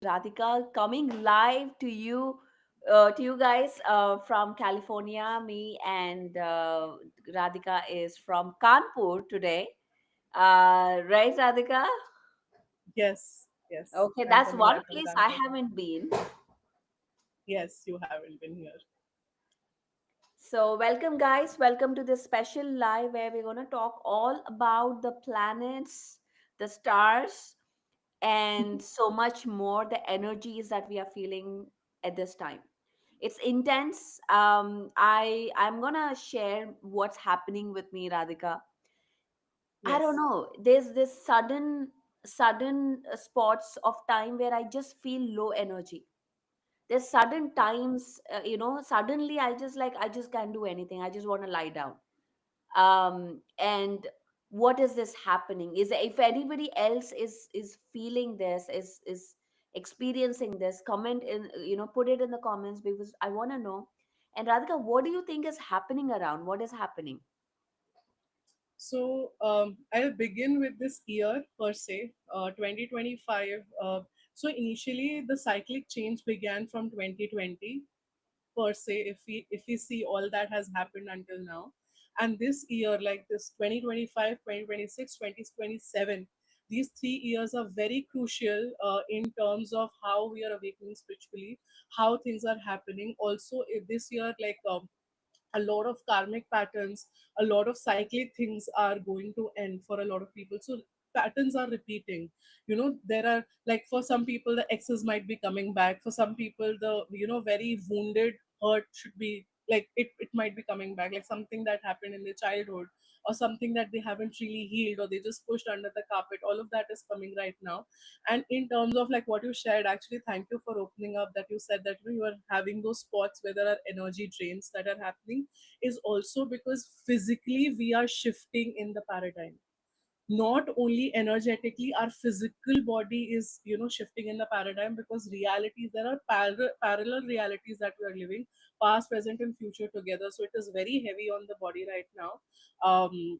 Radhika coming live to you guys from California. Me and Radhika is from Kanpur today. Right, Radhika? Yes, yes. Okay, I'm that's coming one live from place I Kanpur. haven't been. Yes, you haven't been here. So, welcome, guys. Welcome to this special live where we're going to talk all about the planets, the stars, and so much more, the energies that we are feeling at this time. It's intense. I'm gonna share what's happening with me, Radhika. I don't Yes. know, there's this sudden spots of time where I just feel low energy. There's sudden times, suddenly I just can't do anything. I just want to lie down. And what is this happening? Is if anybody else is feeling this, is experiencing this, comment in, put it in the comments, because I want to know. And Radhika, what do you think is happening around? What is happening? So I'll begin with this year per se, 2025. So initially, the cyclic change began from 2020 per se. If we see all that has happened until now, and this year, like this 2025, 2026, 2027, these 3 years are very crucial in terms of how we are awakening spiritually, how things are happening. Also, this year, like a lot of karmic patterns, a lot of cyclic things are going to end for a lot of people. So patterns are repeating. There are, like, for some people the exes might be coming back. For some people, the very wounded hurt should be, like, it might be coming back, like something that happened in their childhood, or something that they haven't really healed, or they just pushed under the carpet. All of that is coming right now. And in terms of like what you shared, actually, thank you for opening up, that you said that you are having those spots where there are energy drains that are happening, is also because physically we are shifting in the paradigm. Not only energetically, our physical body is shifting in the paradigm, because realities, there are parallel realities that we are living, past, present, and future together. So it is very heavy on the body right now. Um,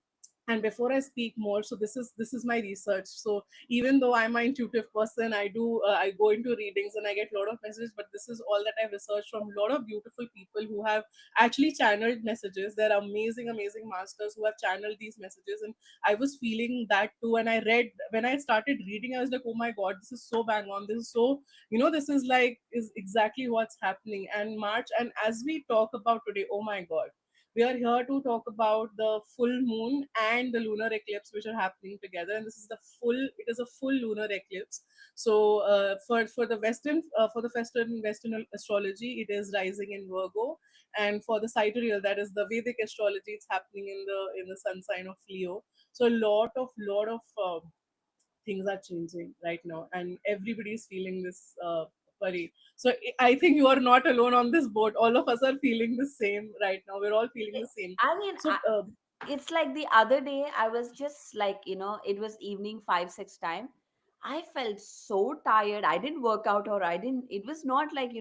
and before I speak more, so this is my research. So even though I'm an intuitive person, I go into readings and I get a lot of messages, but this is all that I've researched from a lot of beautiful people who have actually channeled messages. There are amazing, amazing masters who have channeled these messages, and I was feeling that too. And when I started reading, I was like, oh my God, this is so bang on. This is so, this is like, is exactly what's happening. And March, and as we talk about today, oh my God, we are here to talk about the full moon and the lunar eclipse, which are happening together. And this is it is a full lunar eclipse. So for the Western astrology, it is rising in Virgo, and for the sidereal, that is the Vedic astrology, it's happening in the sun sign of Leo. So a lot of things are changing right now, and everybody's feeling this worry. So I think you are not alone on this boat. All of us are feeling the same right now. We're all feeling the same. I mean, So it's like the other day, I was just like, it was evening 5 6 time. I felt so tired. I didn't work out, or I didn't, it was not like,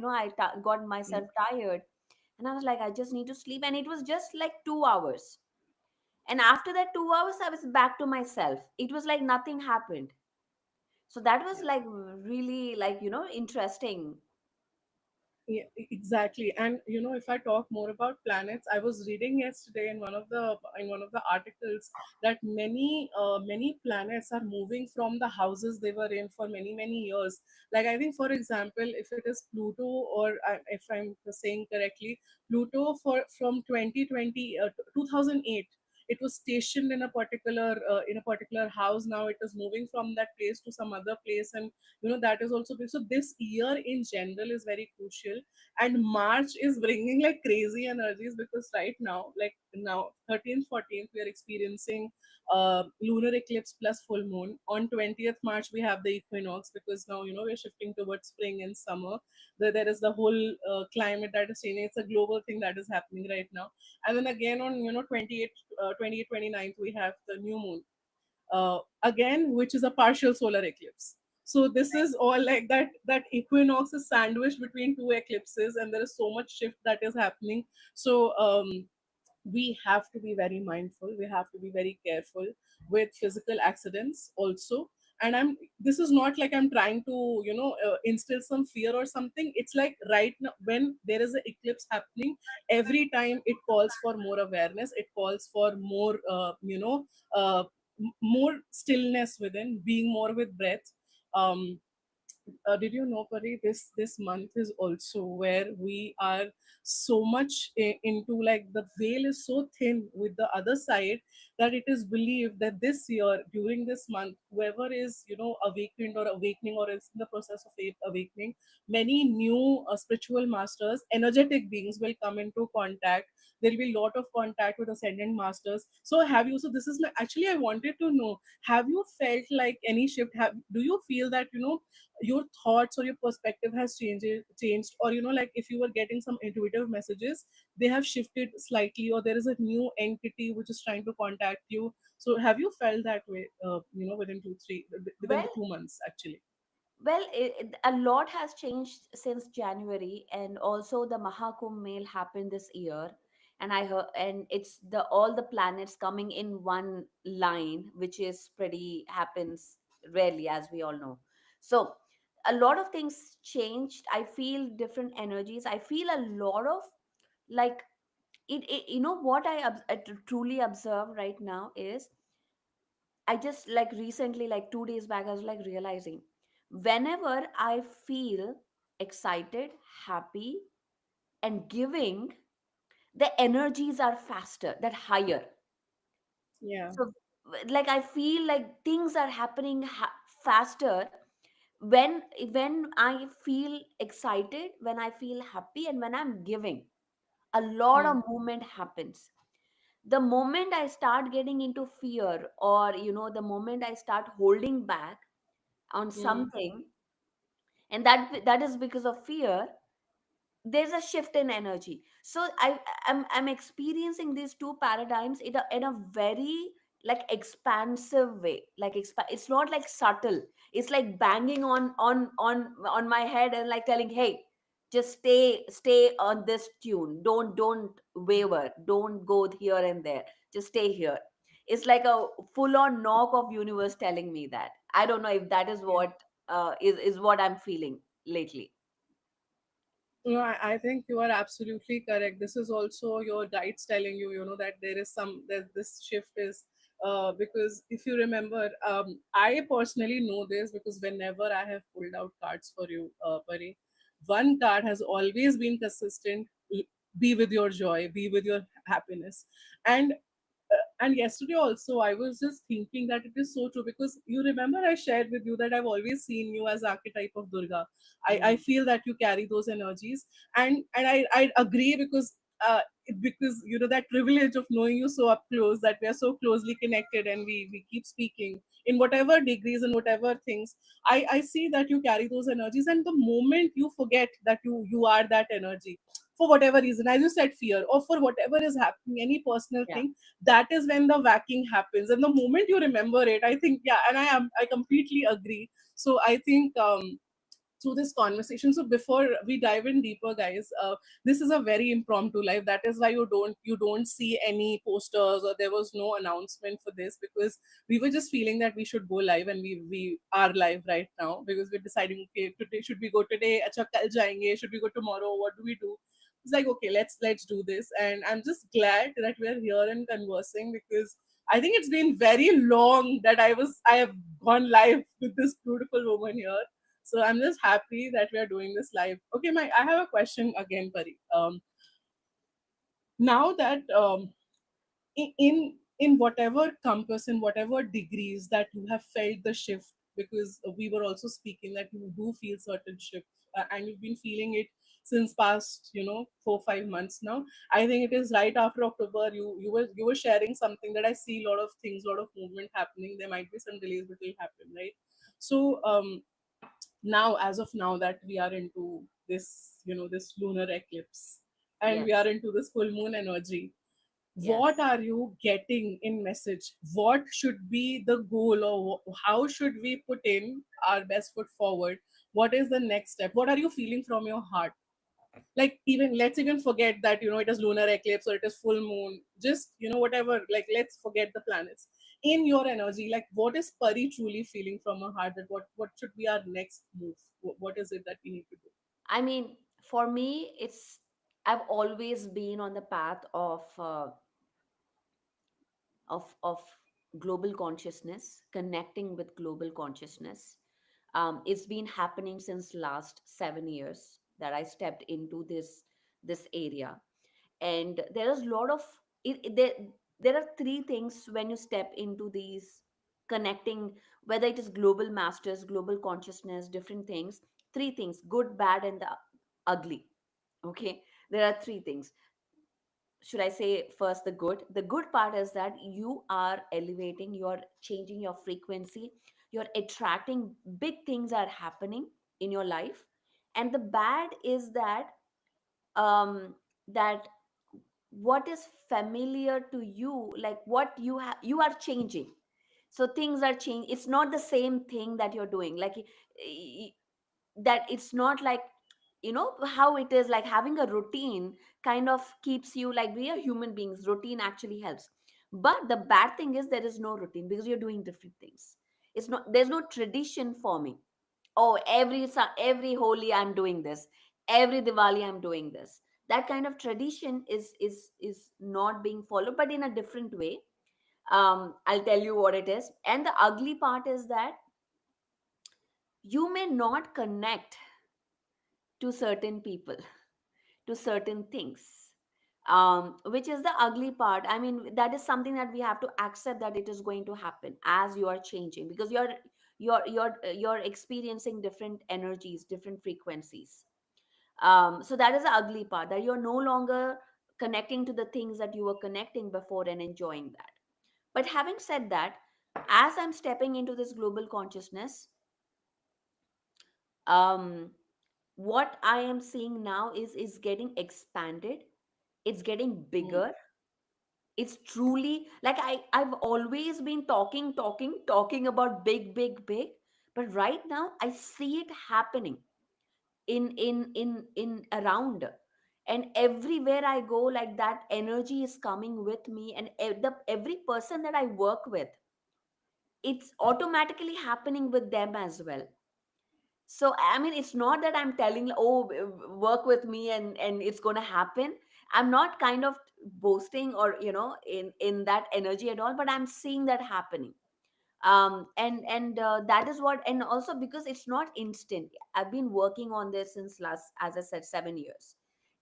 got myself mm, tired. And I was like, I just need to sleep. And it was just like 2 hours. And after that 2 hours, I was back to myself. It was like nothing happened. So that was yeah. like really, like, interesting. Yeah, exactly. And if I talk more about planets, I was reading yesterday in one of the articles that many planets are moving from the houses they were in for many many years. Like, I think, for example, if it is Pluto, or if I'm saying correctly, Pluto, from 2020, 2008, it was stationed in a particular house. Now it is moving from that place to some other place, and that is also big. So this year in general is very crucial. And March is bringing like crazy energies, because right now, like now, 13th, 14th, we are experiencing lunar eclipse plus full moon. On 20th March, we have the equinox, because now we're shifting towards spring and summer. There is the whole climate that is changing. It's a global thing that is happening right now. And then again on 28th, 29th, we have the new moon, again, which is a partial solar eclipse. So this is all like that equinox is sandwiched between two eclipses, and there is so much shift that is happening. So we have to be very mindful. We have to be very careful with physical accidents also. and I'm this is not like I'm trying to instill some fear or something. It's like right now when there is an eclipse happening, every time it calls for more awareness, it calls for more more stillness within, being more with breath. um did you know, Pari, this month is also where we are so much into, like, the veil is so thin with the other side, that it is believed that this year during this month, whoever is awakened or awakening or is in the process of awakening, many new spiritual masters, energetic beings will come into contact. There'll be a lot of contact with ascendant masters. So have you? So this is my, actually I wanted to know, have you felt like any shift? Do you feel that your thoughts or your perspective has changed, or like if you were getting some intuitive messages, they have shifted slightly, or there is a new entity which is trying to contact you? So have you felt that way, within within Well, the 2 months actually? a lot has changed since January, and also the Mahakumbh Mel happened this year, and I heard, and it's the all the planets coming in one line, which is pretty happens rarely, as we all know. So a lot of things changed. I feel different energies. I feel a lot of, like, it you know what I truly observe right now is, I just, like, recently, like 2 days back, I was like realizing, whenever I feel excited, happy, and giving, the energies are faster, that higher. Yeah. So, like, I feel like things are happening faster when I feel excited, when I feel happy, and when I'm giving. A lot Hmm. of movement happens. The moment I start getting into fear, or the moment I start holding back on Hmm. something, and that is because of fear, there's a shift in energy. So I'm experiencing these two paradigms in a very, like, expansive way, like, it's not like subtle. It's like banging on my head, and like telling, hey, just stay on this tune, don't waver, don't go here and there, just stay here. It's like a full on knock of universe telling me that. I don't know if that is Yeah. what is what I'm feeling lately. No, I think you are absolutely correct. This is also your guides telling you, that there is that this shift is, because if you remember, I personally know this because whenever I have pulled out cards for you, Pari, one card has always been consistent. Be with your joy, be with your happiness, and and yesterday also I was just thinking that it is so true, because you remember I shared with you that I've always seen you as archetype of Durga. I Mm. feel that you carry those energies, and I agree, because that privilege of knowing you so up close, that we are so closely connected, and we keep speaking in whatever degrees and whatever things. I see that you carry those energies, and the moment you forget that you are that energy, for whatever reason, as you said, fear, or for whatever is happening, any personal Yeah. thing, that is when the whacking happens. And the moment you remember it, I think, yeah, and I completely agree. So I think, through this conversation, so before we dive in deeper, guys, this is a very impromptu live. That is why you don't see any posters, or there was no announcement for this, because we were just feeling that we should go live, and we are live right now, because we're deciding, okay, today should we go today, acha kal jayenge, should we go tomorrow, what do we do? It's like, okay, let's do this. And I'm just glad that we're here and conversing, because I think it's been very long that I have gone live with this beautiful woman here. So I'm just happy that we are doing this live. Okay, I have a question again, Pari. Now that, in whatever compass, in whatever degrees that you have felt the shift, because we were also speaking that you do feel certain shifts, and you've been feeling it since past 4 5 months now. I think it is right after October, you were sharing something, that I see a lot of things, a lot of movement happening. There might be some delays, but will happen, right? So, now, as of now, that we are into this lunar eclipse, and we Yes. are into this full moon energy, what Yes. are you getting in message? What should be the goal, or how should we put in our best foot forward? What is the next step? What are you feeling from your heart? Like, even let's even forget that it is lunar eclipse or it is full moon, just whatever, like, let's forget the planets. in your energy, like what is Pari truly feeling from her heart, that what should be our next move? What is it that we need to do? I mean, for me, I've always been on the path of global consciousness, connecting with global consciousness. It's been happening since last 7 years that I stepped into this area, and there is a lot of there are three things when you step into these connecting, whether it is global masters, global consciousness, different things. Three things: good, bad, and the ugly. Okay, there are three things. Should I say first the good part is that you are elevating, you're changing your frequency, you're attracting, big things are happening in your life. And the bad is that what is familiar to you, like what you are changing. So things are changing, it's not the same thing that you're doing, like that it's not like, how it is, like having a routine kind of keeps you, like we are human beings, routine actually helps. But the bad thing is there is no routine because you're doing different things. It's not, there's no tradition for me. Oh, every Holi I'm doing this, every Diwali I'm doing this. That kind of tradition is not being followed, but in a different way. I'll tell you what it is. And the ugly part is that you may not connect to certain people, to certain things, which is the ugly part. I mean, that is something that we have to accept, that it is going to happen as you are changing, because you're experiencing different energies, different frequencies. So that is the ugly part, that you're no longer connecting to the things that you were connecting before and enjoying that. But having said that, as I'm stepping into this global consciousness, um what I am seeing now is getting expanded, it's getting Hmm. bigger. It's truly like I've always been talking about big, big, big, but right now I see it happening in around, and everywhere I go, like that energy is coming with me, and every person that I work with, it's automatically happening with them as well. So I mean, it's not that I'm telling, oh, work with me and it's going to happen. I'm not kind of boasting or, in that energy at all, but I'm seeing that happening. And that is what, and also because it's not instant. I've been working on this since last, as I said, 7 years.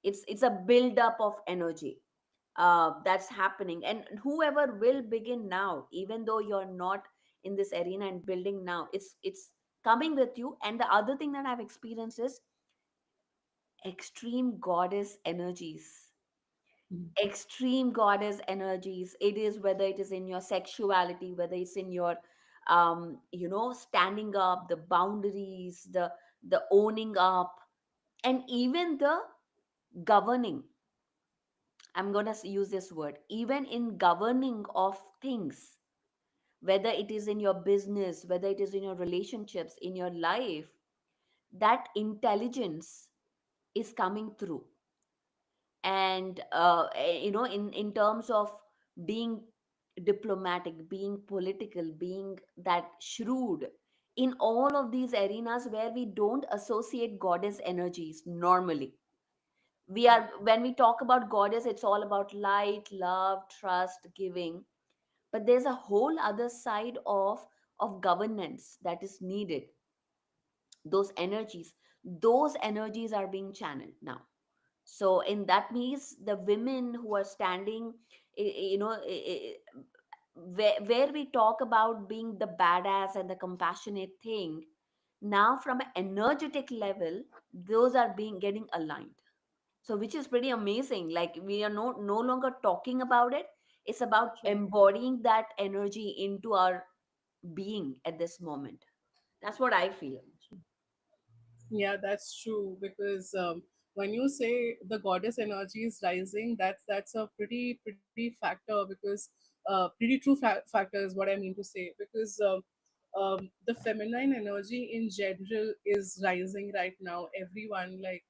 It's a build up of energy that's happening, and whoever will begin now, even though you're not in this arena and building now, it's coming with you. And the other thing that I've experienced is extreme goddess energies. Extreme goddess energies, it is, whether it is in your sexuality, whether it's in your standing up, the boundaries, the owning up, and even the governing. I'm going to use this word, even in governing of things, whether it is in your business, whether it is in your relationships, in your life, that intelligence is coming through. And in terms of being diplomatic, being political, being that shrewd in all of these arenas where we don't associate goddess energies normally. We are, when we talk about goddess, it's all about light, love, trust, giving. But there's a whole other side of governance that is needed. Those energies are being channeled now. So in that means the women who are standing, where we talk about being the badass and the compassionate thing, now from an energetic level, those are being getting aligned. So which is pretty amazing, like we are no longer talking about it, it's about True. embodying that energy into our being at this moment. That's what I feel. Yeah, that's true. Because when you say the goddess energy is rising, that's a pretty factor. Because pretty true factor is what I mean to say. Because the feminine energy in general is rising right now. Everyone, like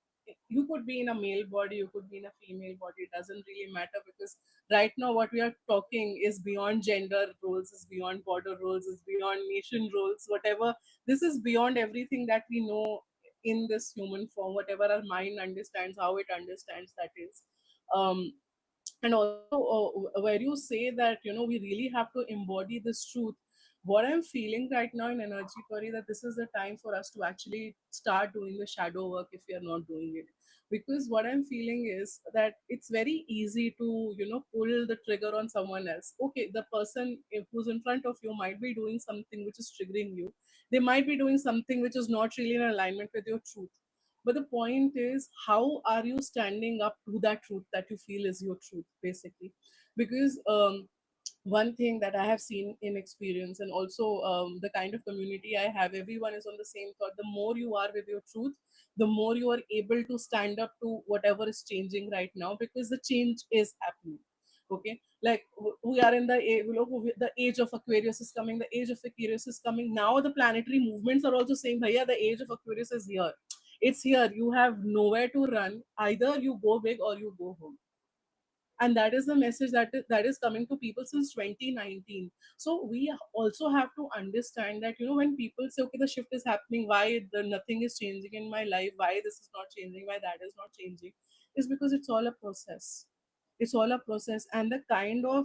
you could be in a male body, you could be in a female body, it doesn't really matter, because right now what we are talking is beyond gender roles, is beyond border roles, is beyond nation roles, whatever. This is beyond everything that we know in this human form, whatever our mind understands, how it understands, that is. um, and also, where you say that, we really have to embody this truth, what I'm feeling right now in energy Pari, that this is the time for us to actually start doing the shadow work if we are not doing it. Because what I'm feeling is that it's very easy to, pull the trigger on someone else. Okay, the person who's in front of you might be doing something which is triggering you, they might be doing something which is not really in alignment with your truth. But the point is, how are you standing up to that truth that you feel is your truth, basically? Because one thing that I have seen in experience, and also the kind of community I have, everyone is on the same thought. The more you are with your truth, the more you are able to stand up to whatever is changing right now, because the change is happening. Okay, like we are in the age of Aquarius is coming. The age of Aquarius is coming now. The planetary movements are also saying, "Bhaiya, the age of Aquarius is here. It's here. You have nowhere to run. Either you go big or you go home." And that is the message that is coming to people since 2019. So we also have to understand that, when people say, okay, the shift is happening, why nothing is changing in my life, why this is not changing, why that is not changing, is because it's all a process. It's all a process. And the kind of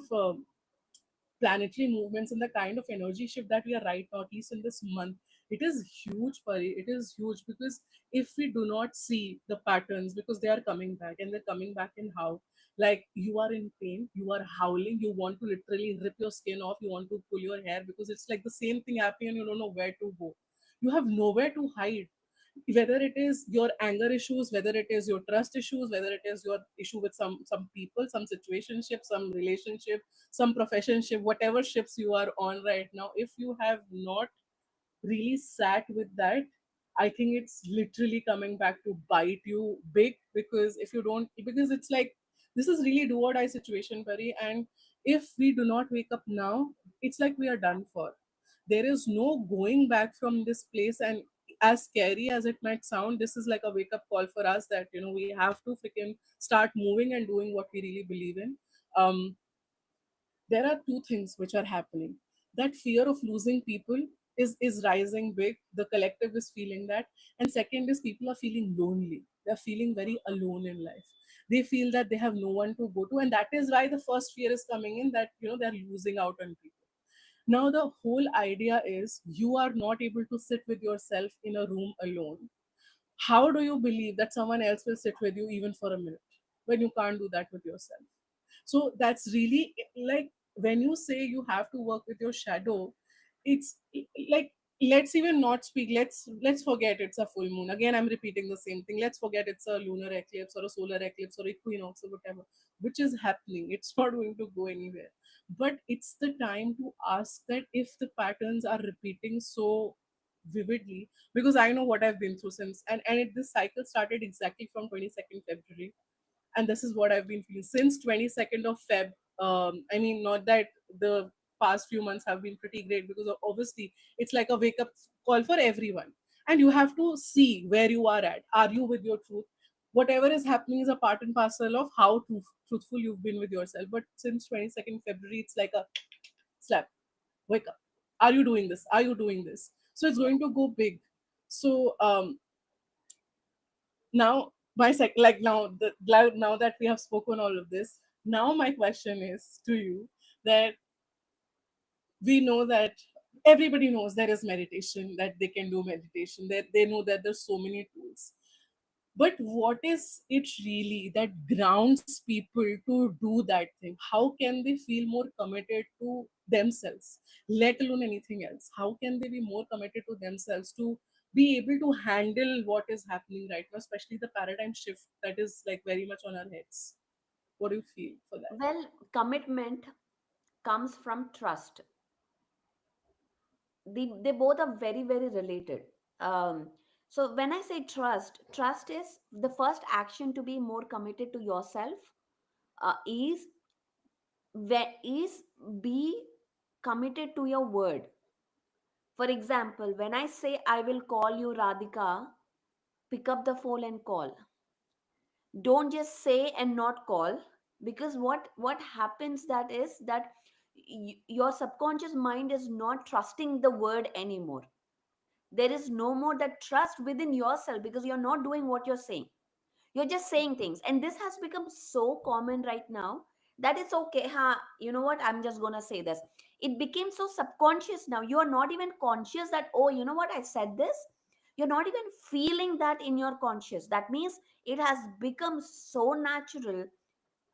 planetary movements and the kind of energy shift that we are right now, at least in this month, it is huge, Pari. It is huge, because if we do not see the patterns, because they are coming back, and they're coming back in how, like, you are in pain, you are howling, you want to literally rip your skin off, you want to pull your hair, because it's like the same thing happening and you don't know where to go. You have nowhere to hide, whether it is your anger issues, whether it is your trust issues, whether it is your issue with some people, some situationship, some relationship, some professionship, whatever ships you are on right now, if you have not really sat with that, I think it's literally coming back to bite you big. Because if you don't, because it's like, this is really do or die situation, Pari. And if we do not wake up now, it's like we are done for. There is no going back from this place. And as scary as it might sound, this is like a wake up call for us, that, we have to freaking start moving and doing what we really believe in. um there are two things which are happening. That fear of losing people is rising big. The collective is feeling that. And second is, people are feeling lonely. They're feeling very alone in life. They feel that they have no one to go to, and that is why the first fear is coming in, that, they're losing out on people. Now the whole idea is, you are not able to sit with yourself in a room alone. How do you believe that someone else will sit with you even for a minute, when you can't do that with yourself? So that's really, like, when you say you have to work with your shadow, it's like, let's even not speak, let's forget it's a full moon. Again, I'm repeating the same thing. Let's forget it's a lunar eclipse or a solar eclipse or equinox or whatever, which is happening. It's not going to go anywhere. But it's the time to ask that, if the patterns are repeating so vividly, because I know what I've been through since, this cycle started exactly from 22nd February. And this is what I've been feeling since 22nd of Feb. I mean, not that the past few months have been pretty great, because obviously it's like a wake up call for everyone. And you have to see where you are at. Are you with your truth? Whatever is happening is a part and parcel of how truthful you've been with yourself. But since 22nd February, it's like a slap. Wake up. Are you doing this? Are you doing this? So it's going to go big. So now like now that we have spoken all of this, now my question is to you, that we know that everybody knows there is meditation, that they can do meditation, that they know that there's so many tools. But what is it really that grounds people to do that thing? How can they feel more committed to themselves, let alone anything else? How can they be more committed to themselves to be able to handle what is happening right now, especially the paradigm shift that is like very much on our heads? What do you feel for that? Well, commitment comes from trust. They both are very, very related. Um, so when I say trust, trust is the first action to be more committed to yourself. Is is be committed to your word. For example, when I say I will call you Radhika, pick up the phone and call. Don't just say and not call, because what happens that is that your subconscious mind is not trusting the word anymore. There is no more that trust within yourself, because you're not doing what you're saying. You're just saying things, and this has become so common right now that it's okay, huh? You know what, I'm just gonna say this. It became so subconscious now. You are not even conscious that, oh, you know what, I said this. You're not even feeling that in your conscious. That means it has become so natural,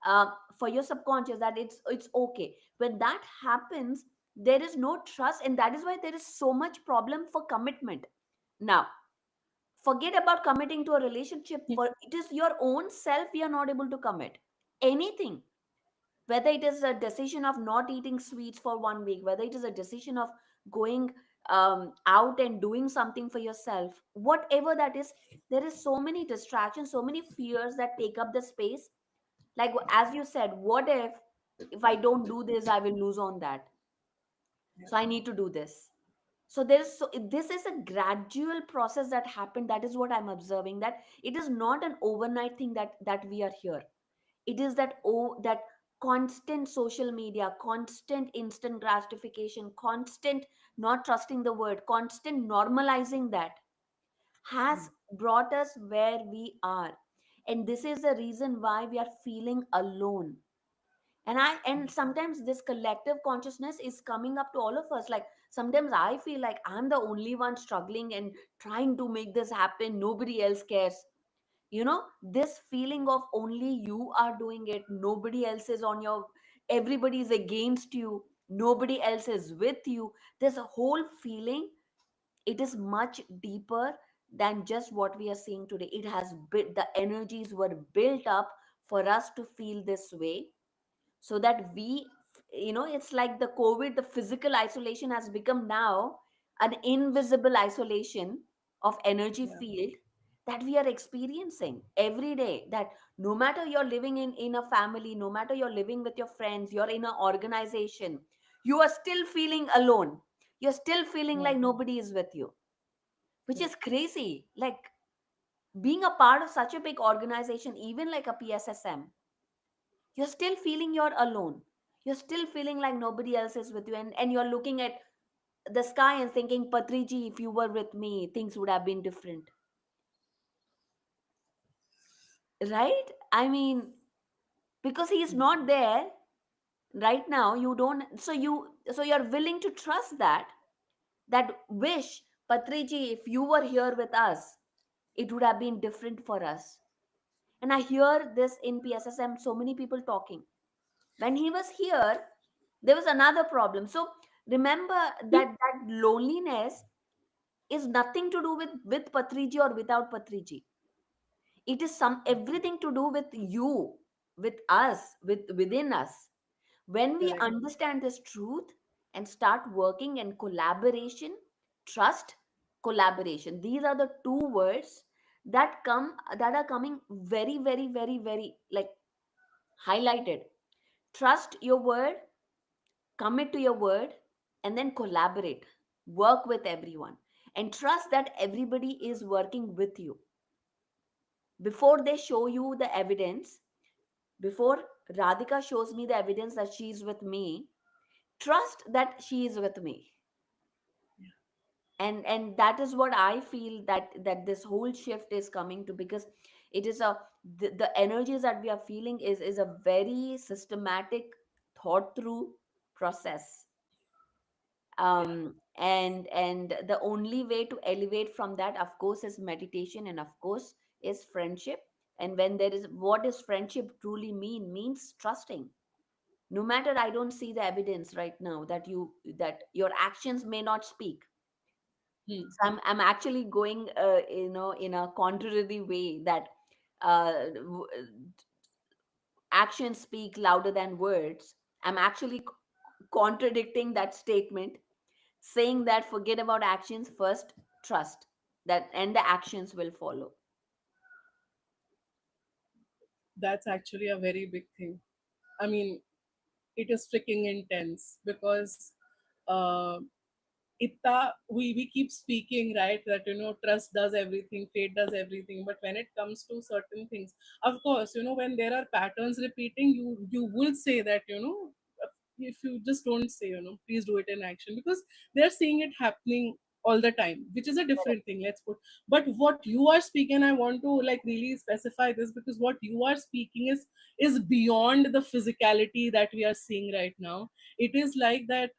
uh, for your subconscious, that it's okay. When that happens, there is no trust, and that is why there is so much problem for commitment now. Forget about committing to a relationship. For it is your own self, we are not able to commit anything. Whether it is a decision of not eating sweets for 1 week, whether it is a decision of going out and doing something for yourself, whatever that is, there is so many distractions, so many fears that take up the space. Like as you said, what if I don't do this, I will lose on that. So I need to do this. So there's so this is a gradual process that happened. That is what I'm observing, that it is not an overnight thing that we are here. It is that, oh, that constant social media, constant instant gratification, constant not trusting the word, constant normalizing that has brought us where we are. And this is the reason why we are feeling alone. And sometimes this collective consciousness is coming up to all of us. Like sometimes I feel like I'm the only one struggling and trying to make this happen, nobody else cares. This feeling of only you are doing it, nobody else is on your, everybody is against you, nobody else is with you. This whole feeling, it is much deeper than just what we are seeing today. It has the energies were built up for us to feel this way, so that it's like the COVID, the physical isolation has become now an invisible isolation of energy Yeah. field that we are experiencing every day. That no matter you're living in a family, no matter you're living with your friends, you're in an organization, you are still feeling alone. You're still feeling Yeah. like nobody is with you, which Yeah. is crazy. Like being a part of such a big organization, even like a PSSM, you're still feeling you're alone. You're still feeling like nobody else is with you, and you're looking at the sky and thinking, Patriji, if you were with me, things would have been different. Right? I mean, because he's not there right now, you don't, so you're willing to trust that wish, Patriji, if you were here with us, it would have been different for us. And I hear this in PSSM, so many people talking. When he was here, there was another problem. So remember that loneliness is nothing to do with Patriji or without Patriji. It is some everything to do with you, with us, within us. When we Correct. understand this truth and start working in collaboration, trust, collaboration, these are the two words that are coming very, very, very, very, like, highlighted. Trust your word, commit to your word, and then collaborate. Work with everyone, and trust that everybody is working with you. Before they show you the evidence, before Radhika shows me the evidence that she's with me, trust that she is with me. And that is what I feel, that this whole shift is coming to, because it is the energies that we are feeling is a very systematic, thought through process. Yeah. And the only way to elevate from that, of course, is meditation, and of course is friendship. And when there is, what does friendship truly means trusting. No matter I don't see the evidence right now that your actions may not speak. Hmm. So I'm actually going in a contrary way, that w- actions speak louder than words. I'm actually contradicting that statement, saying that forget about actions, first trust that, and the actions will follow. That's actually a very big thing. I mean, it is freaking intense because uh, we keep speaking, right, that trust does everything, fate does everything, but when it comes to certain things, of course, when there are patterns repeating, you will say that, if you just don't say, please do it in action, because they're seeing it happening all the time, which is a different thing, let's put. But what you are speaking, I want to like really specify this, because what you are speaking is beyond the physicality that we are seeing right now. It is like that,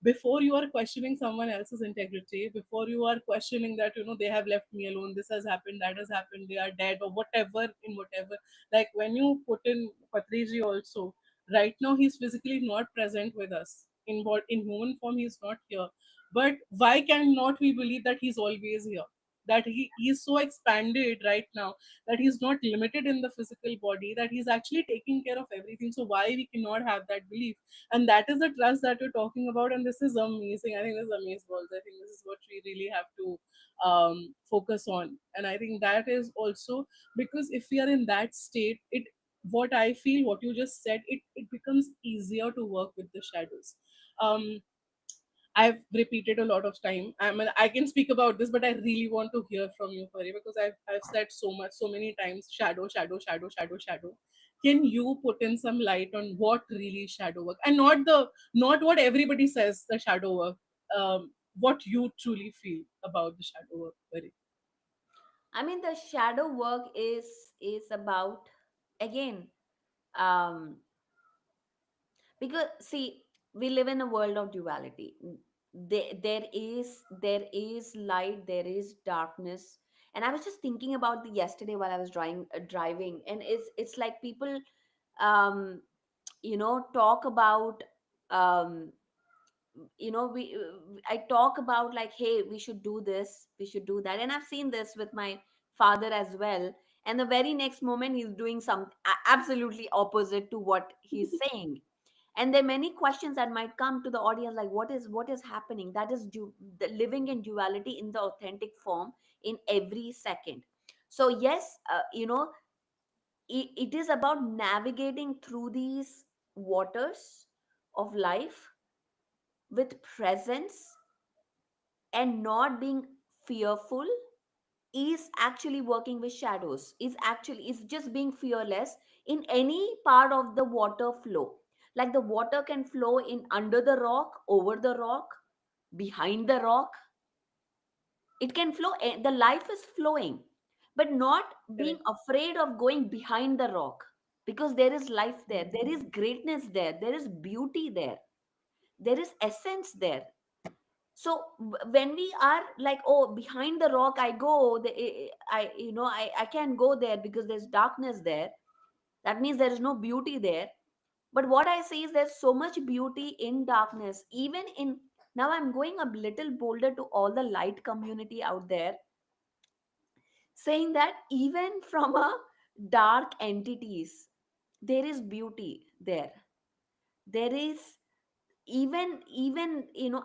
before you are questioning someone else's integrity, before you are questioning that, they have left me alone, this has happened, that has happened, they are dead, or whatever, in whatever, like when you put in Patriji also, right now he's physically not present with us in human form, he's not here. But why cannot we believe that he's always here, that he is so expanded right now, that he's not limited in the physical body, that he's actually taking care of everything? So why we cannot have that belief? And that is the trust that you're talking about, and this is amazing. I think this is amazing. I think this is what we really have to focus on. And I think that is also because if we are in that state, it what I feel, what you just said, it becomes easier to work with the shadows. um I've repeated a lot of time. I mean, I can speak about this, but I really want to hear from you, Pari, because I've said so much, so many times, shadow, shadow, shadow, shadow, shadow. Can you put in some light on what really shadow work, and not what everybody says the shadow work, what you truly feel about the shadow work, Pari? I mean, the shadow work is about, again, um because see, we live in a world of duality. There is light, there is darkness. And I was just thinking about the yesterday while I was driving, and it's like people, um talk about, um we I talk about, like, hey, we should do this, we should do that. And I've seen this with my father as well. And the very next moment he's doing some absolutely opposite to what he's saying. And there are many questions that might come to the audience, like, what is happening? That is the living in duality in the authentic form, in every second. So yes, it is about navigating through these waters of life with presence, and not being fearful. Is actually working with shadows, is just being fearless in any part of the water flow. Like, the water can flow in under the rock, over the rock, behind the rock. It can flow, the life is flowing, but not being Correct. afraid of going behind the rock, because there is life there, there is greatness there, there is beauty there, there is essence there. So when we are like, oh, behind the rock I go, I can't go there because there's darkness there, that means there is no beauty there. But what I see is there's so much beauty in darkness, even in, now I'm going a little bolder to all the light community out there, saying that even from a dark entities, there is beauty there. There is, even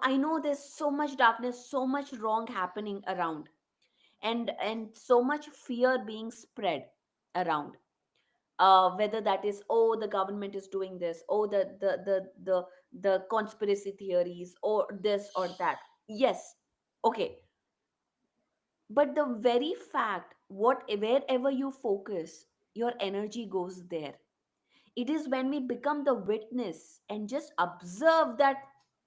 I know there's so much darkness, so much wrong happening around, and so much fear being spread around, whether that is, oh, the government is doing this, oh, the conspiracy theories, or this or that. Yes, okay. But the very fact, what wherever you focus, your energy goes there. It is when we become the witness and just observe that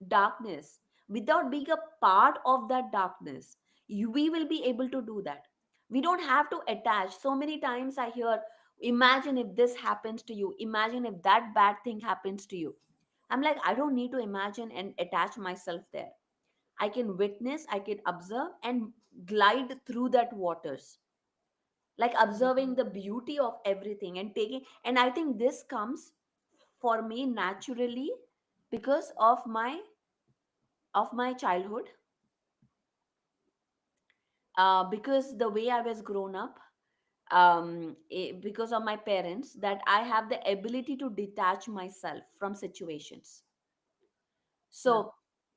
darkness without being a part of that darkness, we will be able to do that. We don't have to attach. So many times I hear, imagine if this happens to you, imagine if that bad thing happens to you. I'm like, I don't need to imagine and attach myself there. I can witness, I can observe, and glide through that waters, like observing the beauty of everything and taking. And I think this comes for me naturally because of my childhood, because the way I was grown up, because of my parents, that I have the ability to detach myself from situations. Yeah.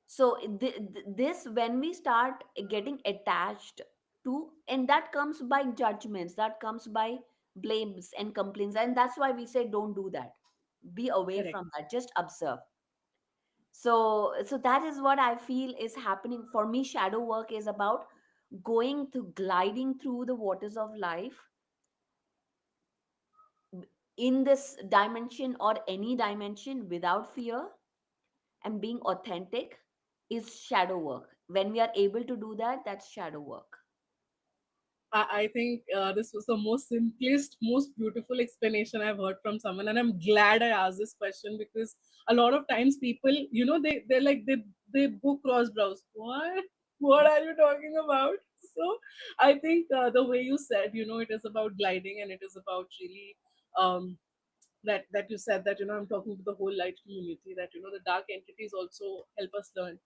So this, when we start getting attached to, and that comes by judgments, that comes by blames and complaints, and that's why we say don't do that. Be away Correct. from that, just observe. So that is what I feel is happening for me. Shadow work is about going to gliding through the waters of life in this dimension or any dimension without fear and being authentic is shadow work. When we are able to do that, that's shadow work. I think this was the most simplest, most beautiful explanation I've heard from someone, and I'm glad I asked this question because a lot of times people, they're like they book cross brows. What are you talking about? So I think the way you said, it is about gliding and it is about really um, that you said that I'm talking to the whole light community, that the dark entities also help us learn.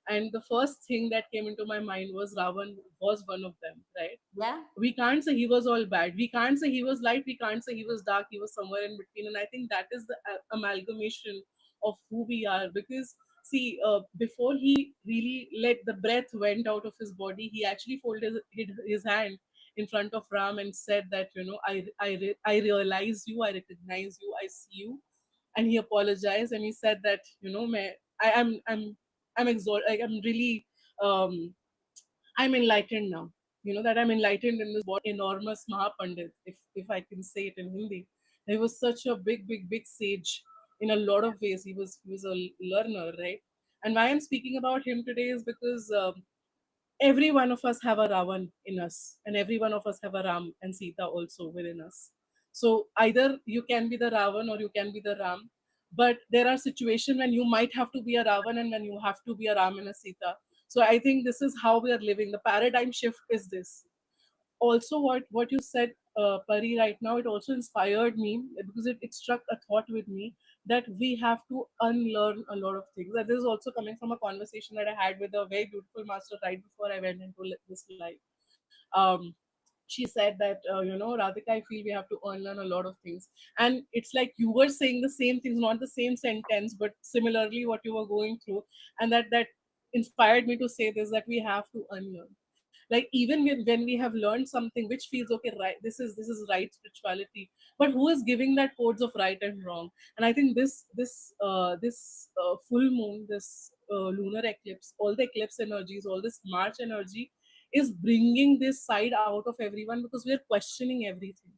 And the first thing that came into my mind was Ravan was one of them, right? Yeah, We can't say he was all bad. We can't say he was light. We can't say he was dark. He was somewhere in between. And I think that is the amalgamation of who we are. Because see, before he really let the breath went out of his body, he actually folded his hand in front of Ram and said that I realize you, I recognize you, I see you. And he apologized and he said that I'm exhausted. Like, I'm really I'm enlightened now. That I'm enlightened in this enormous Mahapandit, if I can say it in Hindi. He was such a big, big, big sage in a lot of ways. He was a learner, right? And why I'm speaking about him today is because every one of us have a Ravan in us, and every one of us have a Ram and Sita also within us. So either you can be the Ravan or you can be the Ram, but there are situations when you might have to be a Ravan and when you have to be a Ram and a Sita. So I think this is how we are living. The paradigm shift is this. Also, what you said, Pari, right now, it also inspired me because it struck a thought with me that we have to unlearn a lot of things. And this is also coming from a conversation that I had with a very beautiful master right before I went into this life. Um, she said that Radhika, I feel we have to unlearn a lot of things, and it's like you were saying the same things, not the same sentence, but similarly what you were going through, and that inspired me to say this, that we have to unlearn. Like, even when we have learned something which feels okay, right, this is right spirituality, but who is giving that codes of right and wrong? And I think this full moon, this lunar eclipse, all the eclipse energies, all this March energy is bringing this side out of everyone, because we are questioning everything.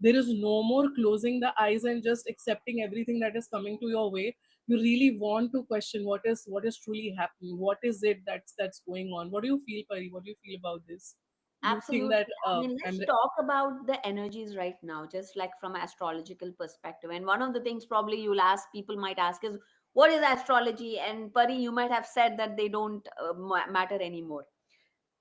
There is no more closing the eyes and just accepting everything that is coming to your way. You really want to question what is truly happening. What is it that's going on? What do you feel, Pari? What do you feel about this? You think that absolutely. I mean, let's talk about the energies right now, just like from astrological perspective. And one of the things probably you'll ask, people might ask, is what is astrology? And Pari, you might have said that they don't matter anymore.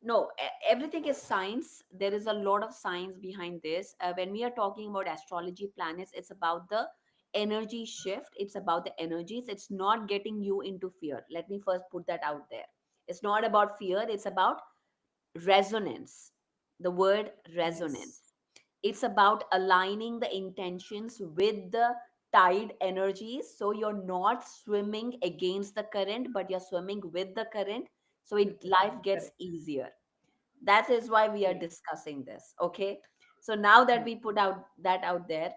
No, everything is science. There is a lot of science behind this. When we are talking about astrology planets, it's about the energy shift, it's about the energies. It's not getting you into fear. Let me first put that out there. It's not about fear, it's about resonance. The word resonance. yes, It's about aligning the intentions with the tide energies, so you're not swimming against the current, but you're swimming with the current, so life gets correct, easier. That is why we are yeah. discussing this. Okay, so now that Hmm. we put out that out there,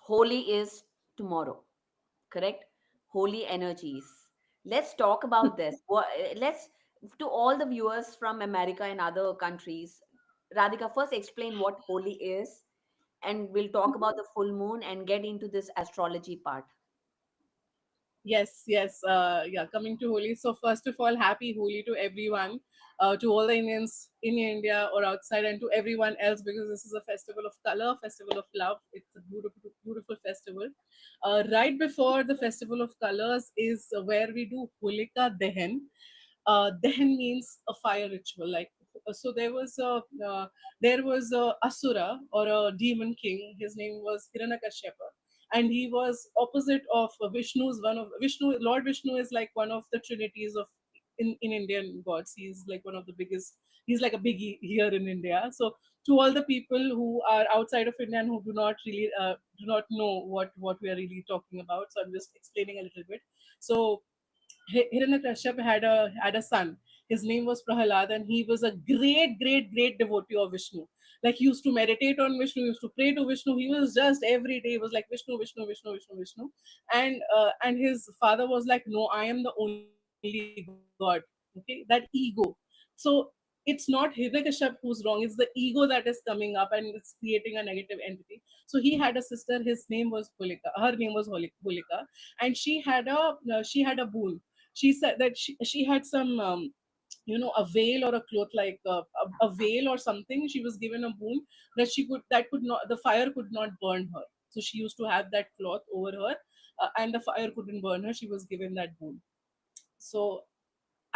Holi is tomorrow, correct? Holy energies. Let's talk about this. Let's, to all the viewers from America and other countries, Radhika, first explain what Holi is, and we'll talk about the full moon and get into this astrology part. Yes, yes, yeah. Coming to Holi. So first of all, happy Holi to everyone, to all the Indians in India or outside, and to everyone else, because this is a festival of color, festival of love. It's a beautiful, beautiful festival. Right before the festival of colors is where we do Holika Dahan. Dahan means a fire ritual. Like, so there was a asura, or a demon king. His name was Hiranyakashipu, and he was opposite of Vishnu's one of Vishnu. Lord Vishnu is like one of the trinities of in Indian gods. He's like one of the biggest. He's like a biggie here in India. So to all the people who are outside of India and who do not know what we are really talking about, so I'm just explaining a little bit. So Hiranyakashipu had a son. His name was Prahalad, and he was a great, great, great devotee of Vishnu. Like he used to meditate on Vishnu, he used to pray to Vishnu. He was just every day was like Vishnu, Vishnu, Vishnu, Vishnu, Vishnu. And his father was like, no, I am the only God. Okay, that ego. So it's not Hiranyakashipu who's wrong, it's the ego that is coming up and it's creating a negative entity. So he had a sister, his name was Holika, her name was Holika, and she had a boon. She said that she had some a veil or a cloth, like a veil or something. She was given a boon that could not, the fire could not burn her. So she used to have that cloth over her, and the fire couldn't burn her. She was given that boon. So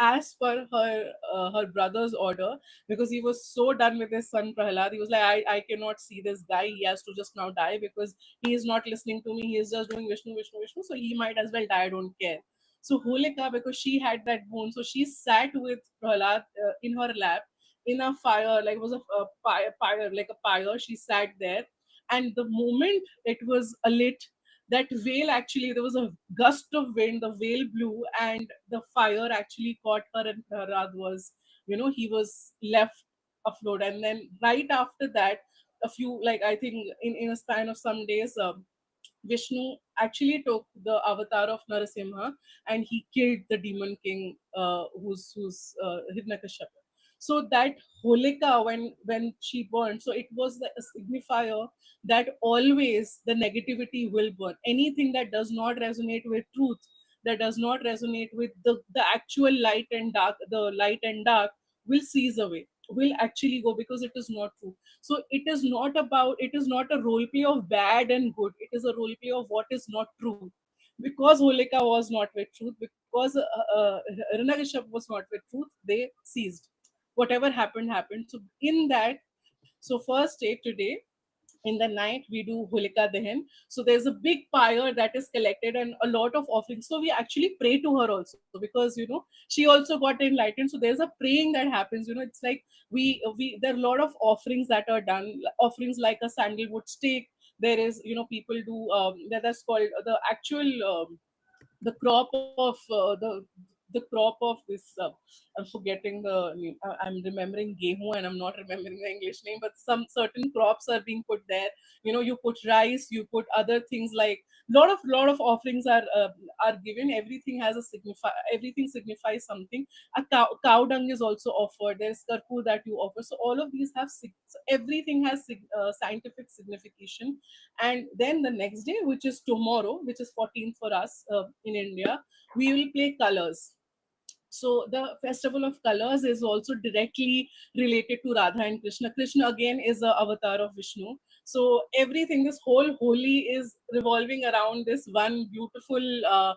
as per her brother's order, because he was so done with his son Prahlad, he was like, I cannot see this guy, he has to just now die, because he is not listening to me, he is just doing Vishnu, Vishnu, Vishnu, so he might as well die, I don't care. So Holika, because she had that boon, so she sat with Prahlad in her lap in a fire, like it was a pyre, like a pyre. She sat there, and the moment it was lit, that veil, actually there was a gust of wind, the veil blew, and the fire actually caught her, and Prahlad was, he was left afloat. And then right after that, a few, like I think in a span of some days, Vishnu actually took the avatar of Narasimha, and he killed the demon king, who's Hiranyakashipu. So that Holika, when she burned, so it was a signifier that always the negativity will burn. Anything that does not resonate with truth, that does not resonate with the actual light and dark, the light and dark will cease away, will actually go, because it is not true. So it is not a role play of bad and good, it is a role play of what is not true. Because Holika was not with truth, because Hiranyakashipu was not with truth, they ceased. Whatever happened happened. So in that, so first day today, in the night we do Holika Dahan. So there's a big pyre that is collected and a lot of offerings. So we actually pray to her also, because she also got enlightened. So there's a praying that happens. It's like we there are a lot of offerings that are done, offerings like a sandalwood stick. There is, people do, that's called the actual, the crop of the crop of this, I'm forgetting the name. I'm remembering gehu and I'm not remembering the English name, but some certain crops are being put there. You put rice, you put other things, like lot of offerings are given. Everything has a signify, everything signifies something. A cow dung is also offered. There's karpur that you offer. So all of these have so everything has scientific signification. And then the next day, which is tomorrow, which is 14th for us in India, we will play colors. So the festival of colors is also directly related to Radha and Krishna. Krishna again is a avatar of Vishnu. So everything, this whole Holi is revolving around this one beautiful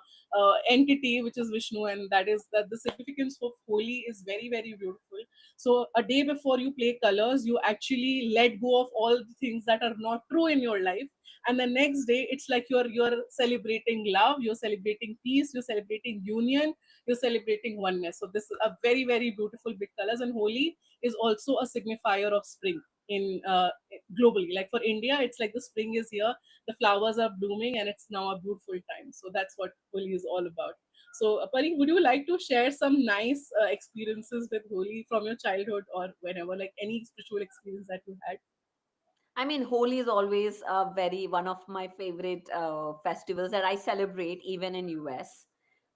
entity, which is Vishnu, and that is that the significance of Holi is very, very beautiful. So a day before you play colors, you actually let go of all the things that are not true in your life, and the next day it's like you're celebrating love, you're celebrating peace, you're celebrating union, you're celebrating oneness. So this is a very, very beautiful big colors. And Holi is also a signifier of spring in globally. Like for India, it's like the spring is here, the flowers are blooming, and it's now a beautiful time. So that's what Holi is all about. So Pari, would you like to share some nice experiences with Holi from your childhood or whenever, like any spiritual experience that you had? I mean, Holi is always very one of my favorite festivals that I celebrate even in US.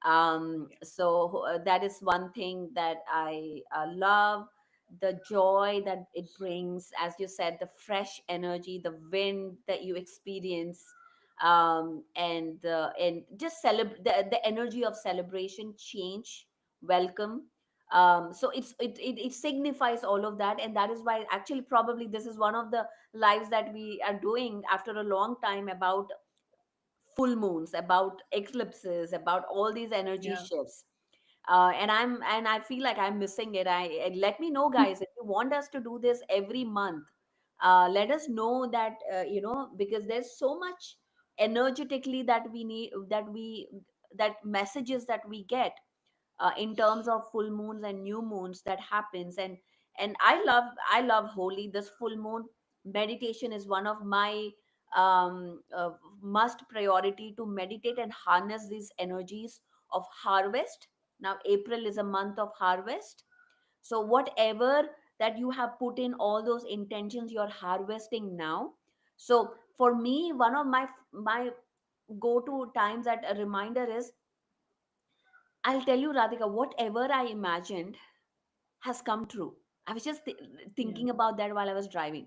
That is one thing that I love, the joy that it brings, as you said, the fresh energy, the wind that you experience, and just the energy of celebration, change, welcome. So it signifies all of that, and that is why actually probably this is one of the lives that we are doing after a long time, about full moons, about eclipses, about all these energy Yeah. shifts. And I feel like I'm missing it. Let me know, guys, if you want us to do this every month. Let us know that, because there's so much energetically that we need, that messages that we get in terms of full moons and new moons that happens. And I love Holi. This full moon meditation is one of my must priority, to meditate and harness these energies of harvest. Now April is a month of harvest, So whatever that you have put in, all those intentions, you're harvesting now. So for me, one of my go to times that a reminder is, I'll tell you, Radhika, whatever I imagined has come true. I was just Yeah. thinking about that while I was driving.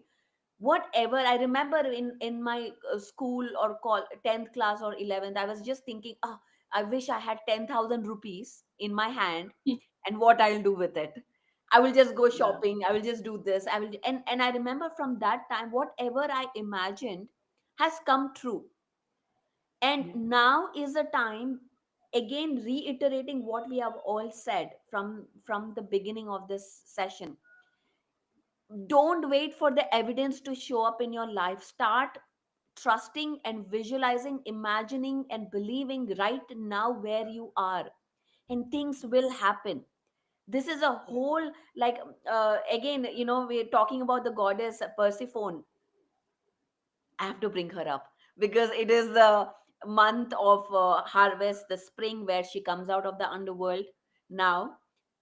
Whatever I remember in my school or 10th class or 11th, I was just thinking, oh, I wish I had 10,000 rupees in my hand, and what I'll do with it. I will just go Yeah. shopping. I will just do this. I will, and I remember from that time, whatever I imagined has come true. And Yeah. now is the time, again reiterating what we have all said from the beginning of this session. Don't wait for the evidence to show up in your life. Start trusting and visualizing, imagining and believing right now where you are, and things will happen. This is a Yeah. whole, like, again, we're talking about the goddess Persephone. I have to bring her up because it is the month of harvest, the spring, where she comes out of the underworld now,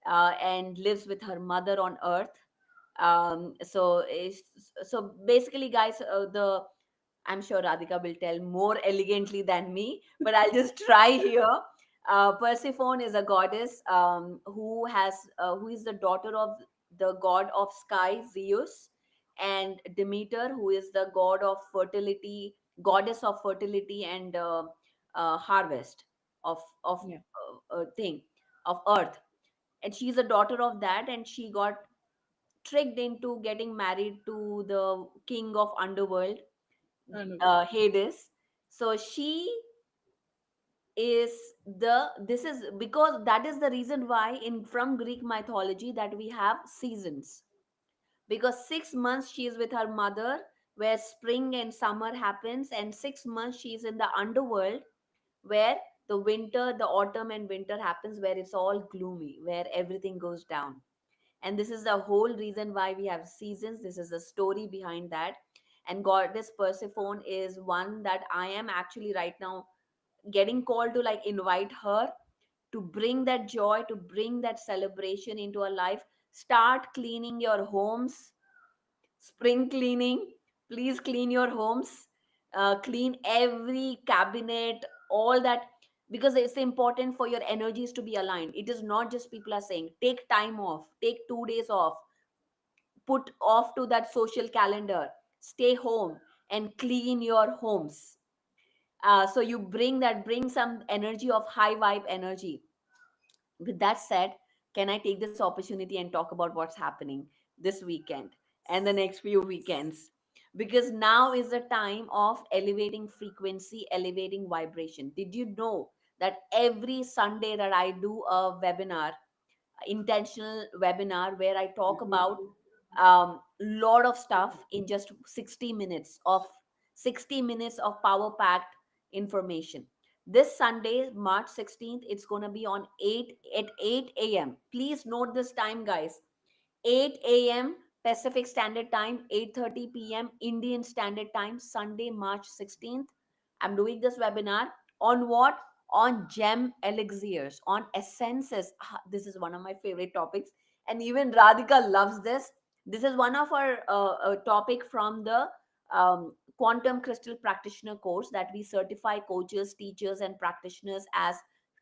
and lives with her mother on earth. So basically, guys, I'm sure Radhika will tell more elegantly than me, but I'll just try here. Persephone is a goddess, who is the daughter of the god of sky Zeus, and Demeter, who is the god of fertility, goddess of fertility and harvest of Yeah. thing of earth. And she's a daughter of that, and she got tricked into getting married to the king of underworld, Underworld. Hades. So she is this is because that is the reason why in from Greek mythology that we have seasons, because 6 months she is with her mother, where spring and summer happens, and 6 months she is in the underworld, where the winter, the autumn and winter happens, where it's all gloomy, where everything goes down. And this is the whole reason why we have seasons. This is the story behind that. And goddess Persephone is one that I am actually right now getting called to, like, invite her to bring that joy, to bring that celebration into our life. Start cleaning your homes. Spring cleaning, please clean your homes. Clean every cabinet, all that, because it's important for your energies to be aligned. It is not just people are saying take time off, take 2 days off, put off to that social calendar, stay home and clean your homes. So you bring some energy of high vibe energy. With that said, can I take this opportunity and talk about what's happening this weekend and the next few weekends? Because now is the time of elevating frequency, elevating vibration. Did you know that every Sunday that I do a webinar, intentional webinar, where I talk about lot of stuff in just 60 minutes of power packed information. This Sunday, March 16th, it's going to be on 8 at 8 a.m. Please note this time, guys. 8 a.m. Pacific Standard Time, 8:30 p.m. Indian Standard Time, Sunday, March 16th. I'm doing this webinar on what? On gem elixirs, on essences. This is one of my favorite topics, and even Radhika loves this. This is one of our topic from the Quantum Crystal Practitioner course that we certify coaches, teachers, and practitioners as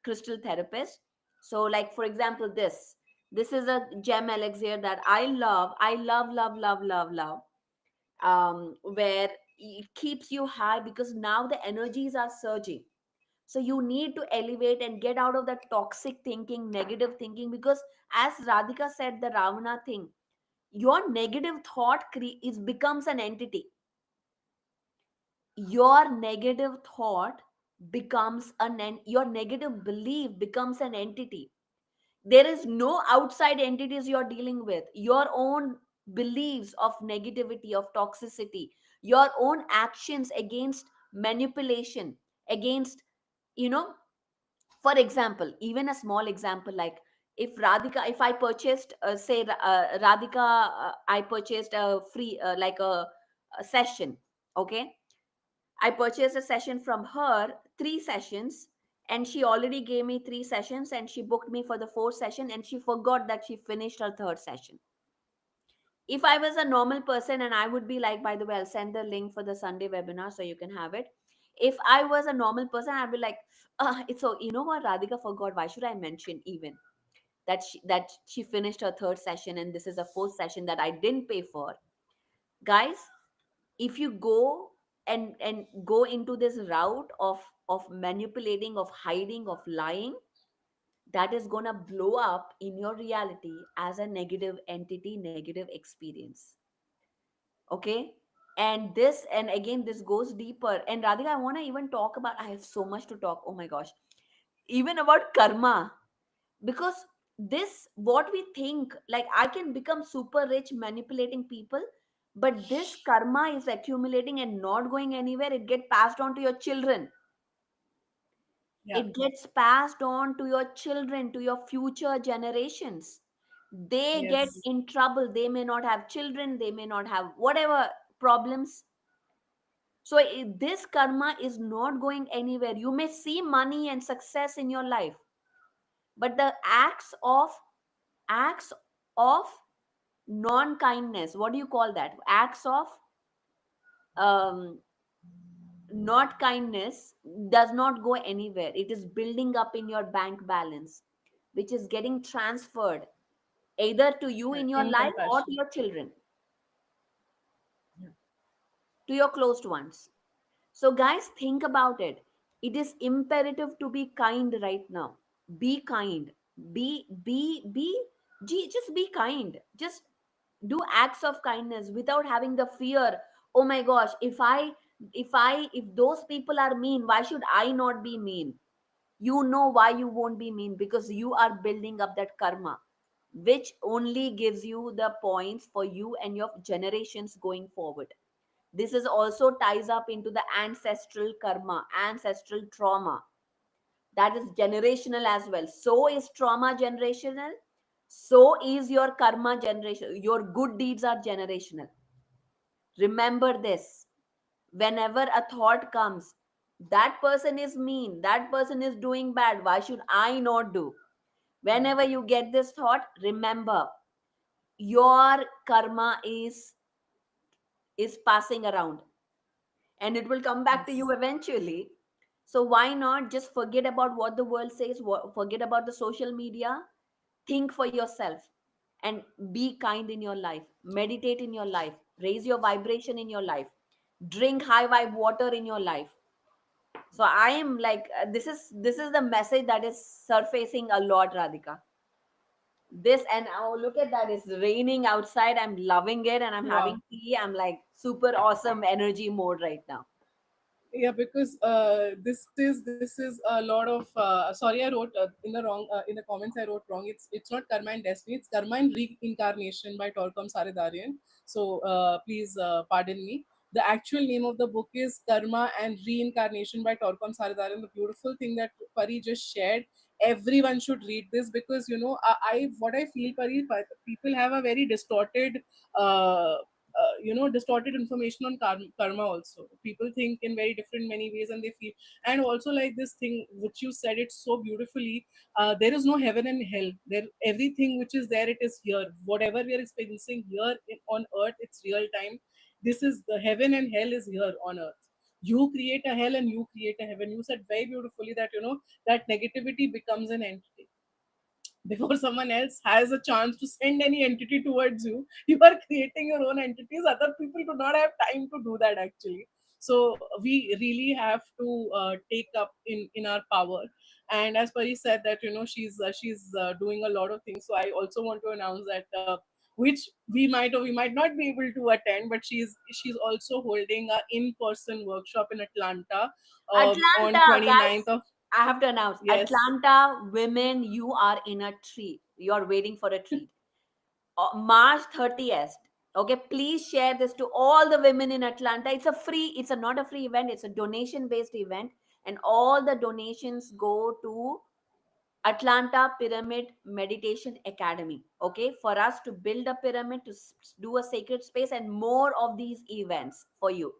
crystal therapists. So, like for example, this is a gem elixir that I love. I love, love, love, love, love. Where it keeps you high because now the energies are surging. So you need to elevate and get out of that toxic thinking, negative thinking. Because as Radhika said, the Ravana thing, your negative thought is becomes an entity. Your negative thought becomes your negative belief becomes an entity. There is no outside entities you're dealing with. Your own beliefs of negativity, of toxicity, your own actions against manipulation, against, you know for example, even a small example, like if I purchased, say, Radhika, I purchased a free, like a session. Okay, I purchased a session from her, 3 sessions, and she already gave me 3 sessions, and she booked me for the fourth session, and she forgot that she finished her third session. If I was a normal person, and I would be like, by the way, I'll send the link for the Sunday webinar so you can have it. If I was a normal person, I'd be like, it's so, you know what, Radhika forgot, why should I mention even that she finished her third session and this is a fourth session that I didn't pay for. Guys, if you go and go into this route of manipulating, of hiding, of lying, that is going to blow up in your reality as a negative entity, negative experience. Okay. And again, this goes deeper. And Radhika, I want to even talk about, I have so much to talk, oh my gosh, even about karma. Because this, what we think, like I can become super rich manipulating people, but this karma is accumulating and not going anywhere. It get passed on to your children. Yeah. It gets passed on to your children, to your future generations. They get Yes. in trouble. They may not have children, they may not have whatever problems. So this karma is not going anywhere. You may see money and success in your life, but the acts of non kindness, what do you call that, acts of um not kindness, does not go anywhere. It is building up in your bank balance, which is getting transferred either to you in your life or to Incompassion. your children, Yeah. to your closed ones. So guys, think about it. It is imperative to be kind right now. Be kind. Just be kind. Just do acts of kindness without having the fear. Oh my gosh, if those people are mean, why should I not be mean? You know why you won't be mean, because you are building up that karma, which only gives you the points for you and your generations going forward. This is also ties up into the ancestral karma, ancestral trauma, that is generational as well. So is trauma generational, so is your karma generation. Your good deeds are generational. Remember this. Whenever a thought comes, that person is mean, that person is doing bad, why should I not do? Whenever you get this thought, remember, your karma is passing around, and it will come back to you Yes. eventually. So why not just forget about what the world says, forget about the social media, think for yourself, and be kind in your life, meditate in your life, raise your vibration in your life, drink high vibe water in your life. So I am like, this is the message that is surfacing a lot, Radhika. This, and oh, look at that, it's raining outside, I'm loving it, and I'm Wow. having tea. I'm like super awesome energy mode right now. Yeah, because this is a lot of sorry, I wrote in the comments I wrote wrong. It's not karma and destiny, it's karma and reincarnation by Torkom Saridarian. So please pardon me. The actual name of the book is Karma and Reincarnation by Torkom Saridarian. The beautiful thing that Pari just shared, everyone should read this, because I what I feel, Pari, people have a very distorted distorted information on karma. Also, people think in very different many ways, and they feel, and also like this thing which you said it so beautifully. There is no heaven and hell there. Everything which is there, it is here. Whatever we are experiencing here on earth, it's real time. This is the heaven, and hell is here on earth. You create a hell and you create a heaven. You said very beautifully that that negativity becomes an entity before someone else has a chance to send any entity towards you. You are creating your own entities. Other people do not have time to do that, actually. So we really have to take up in our power. And as Pari said that she's doing a lot of things, so I also want to announce that which we might or we might not be able to attend, but she's also holding a in-person workshop in Atlanta on Atlanta, guys, 29th of I have to announce, yes. Atlanta women, you are in a treat. You're waiting for a treat. March 30th. Okay, please share this to all the women in Atlanta. It's a not a free event, it's a donation based event. And all the donations go to Atlanta Pyramid Meditation Academy. Okay, for us to build a pyramid, to do a sacred space, and more of these events for you.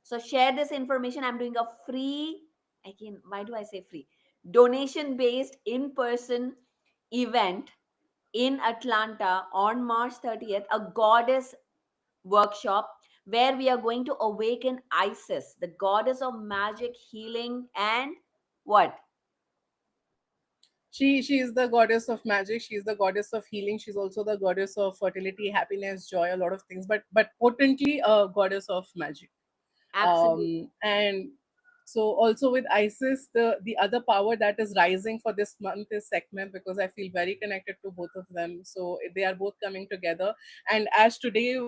So share this information. I'm doing a free, again, why do I say free? donation based in person event in Atlanta on March 30th, a goddess workshop where we are going to awaken Isis, the goddess of magic, healing, and what? She is the goddess of magic. She is the goddess of healing. She's also the goddess of fertility, happiness, joy, a lot of things. But potently a goddess of magic. Absolutely. And so also with Isis, the other power that is rising for this month is Sekhmet, because I feel very connected to both of them. So they are both coming together. And as today,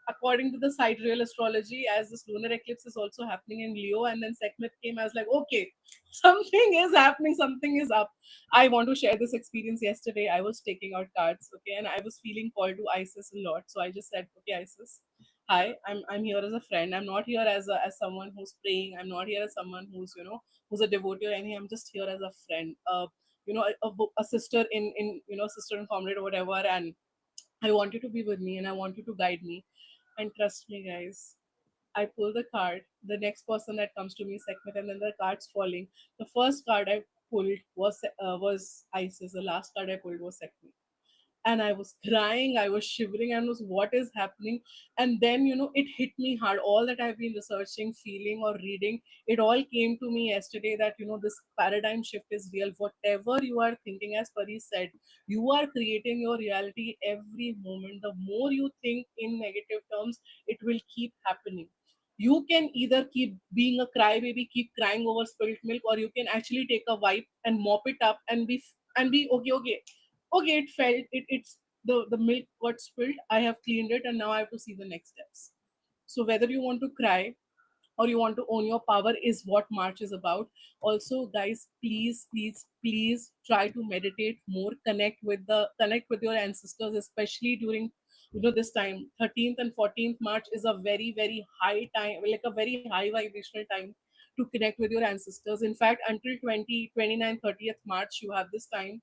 according to the site real astrology, as this lunar eclipse is also happening in Leo, and then Sekhmet came, I was like, okay, something is happening, something is up. I want to share this experience. Yesterday I was taking out cards, okay, and I was feeling called to Isis a lot. So I just said, okay, Isis, hi, I'm here as a friend. I'm not here as someone who's praying. I'm not here as someone who's, who's a devotee or anything. I'm just here as a friend, a sister in sister in comrade or whatever. And I want you to be with me, and I want you to guide me. And trust me, guys, I pull the card. The next person that comes to me is Sekhmet, and then the card's falling. The first card I pulled was Isis. The last card I pulled was Sekhmet, and I was crying, I was shivering, and was, what is happening? And then, it hit me hard. All that I've been researching, feeling, or reading, it all came to me yesterday that, this paradigm shift is real. Whatever you are thinking, as Pari said, you are creating your reality every moment. The more you think in negative terms, it will keep happening. You can either keep being a crybaby, keep crying over spilt milk, or you can actually take a wipe and mop it up and be okay, okay, okay, it's the milk got spilled, I have cleaned it, and now I have to see the next steps. So whether you want to cry or you want to own your power is what March is about. Also, guys, please, please, please try to meditate more, connect with your ancestors, especially during this time. 13th and 14th March is a very, very high time, like a very high vibrational time to connect with your ancestors. In fact, until 29th, 30th March, you have this time,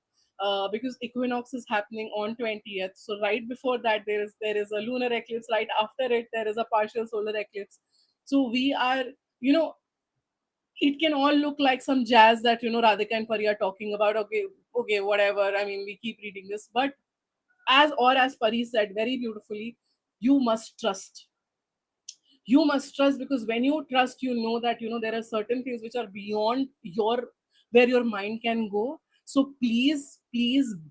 because equinox is happening on 20th. So right before that, there is a lunar eclipse. Right after it, there is a partial solar eclipse. So we are, you know, it can all look like some jazz that, Radhika and Pari are talking about. Okay, okay, whatever. I mean, we keep reading this, but as Pari said very beautifully, you must trust. You must trust, because when you trust, that there are certain things which are beyond where your mind can go. So please